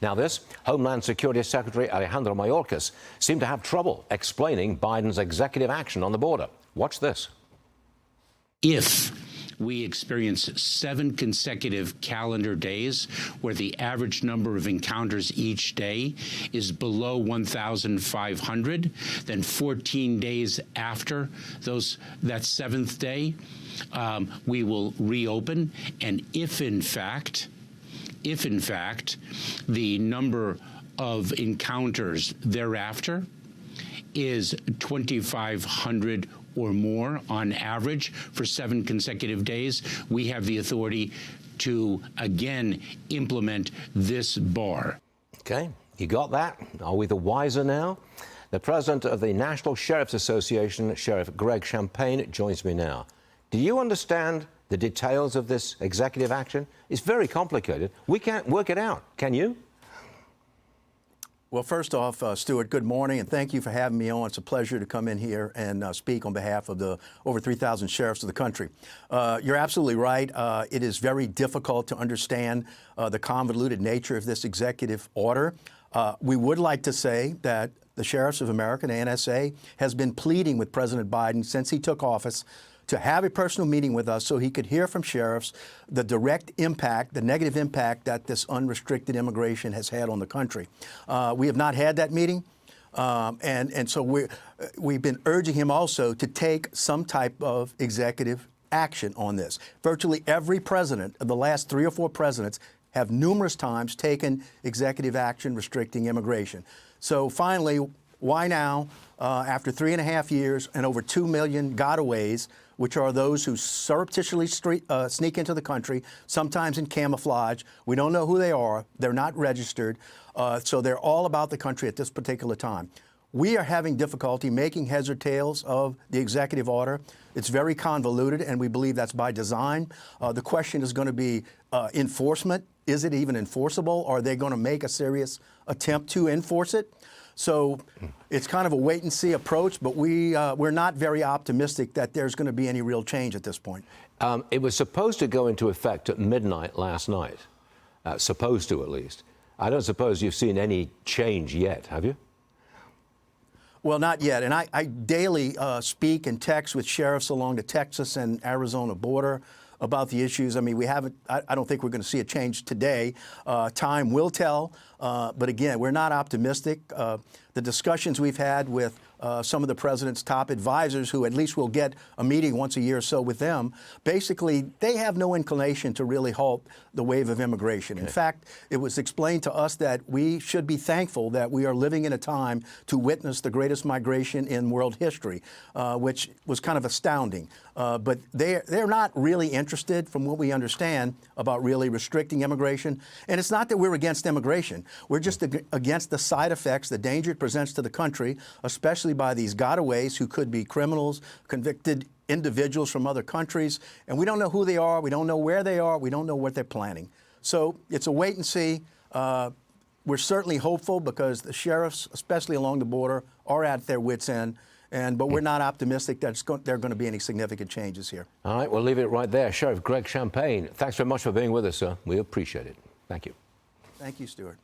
Now this, Homeland Security Secretary Alejandro Mayorkas seemed to have trouble explaining Biden's executive action on the border. Watch this. If we experience 7 consecutive calendar days where the average number of encounters each day is below 1,500, then 14 days after that 7th day, we will reopen. And if in fact the number of encounters thereafter is 2,500 or more on average for 7 consecutive days, we have the authority to again implement this bar. Okay, you got that? Are we the wiser now? The president of the National Sheriff's Association, Sheriff Greg Champagne, joins me now. Do you understand the details of this executive action? It's very complicated. We can't work it out. Can you? Well, first off, Stuart, good morning, and thank you for having me on. It's a pleasure to come in here and speak on behalf of the over 3,000 sheriffs of the country. You're absolutely right. It is very difficult to understand the convoluted nature of this executive order. We would like to say that the Sheriffs of America, the NSA, has been pleading with President Biden since he took office to have a personal meeting with us so he could hear from sheriffs the direct impact, the negative impact that this unrestricted immigration has had on the country. We have not had that meeting, and so we've been urging him also to take some type of executive action on this. Virtually every president of the last 3 or 4 presidents have numerous times taken executive action restricting immigration. So finally, why now, after 3.5 years and over 2 million gotaways, which are those who surreptitiously sneak into the country, sometimes in camouflage. We don't know who they are. They're not registered. So they're all about the country at this particular time. We are having difficulty making heads or tails of the executive order. It's very convoluted, and we believe that's by design. The question is going to be enforcement. Is it even enforceable? Are they going to make a serious attempt to enforce it? So it's kind of a wait-and-see approach, but we're not very optimistic that there's going to be any real change at this point. It was supposed to go into effect at midnight last night, supposed to at least. I don't suppose you've seen any change yet, have you? Well, not yet. And I daily speak and text with sheriffs along the Texas and Arizona border about the issues. I mean, I don't think we're going to see a change today. Time will tell. But again, we're not optimistic. The discussions we've had with some of the president's top advisors, who at least will get a meeting once a year or so with them, basically, they have no inclination to really halt the wave of immigration. In fact, it was explained to us that we should be thankful that we are living in a time to witness the greatest migration in world history, which was kind of astounding. But they're not really interested, from what we understand, about really restricting immigration. And it's not that we're against immigration. We're just against the side effects, the danger it presents to the country, especially by these gotaways who could be criminals, convicted individuals from other countries. And we don't know who they are. We don't know where they are. We don't know what they're planning. So it's a wait and see. We're certainly hopeful because the sheriffs, especially along the border, are at their wits' end. But we're not optimistic that there are going to be any significant changes here. All right, we'll leave it right there. Sheriff Greg Champagne, thanks very much for being with us, sir. We appreciate it. Thank you. Thank you, Stuart.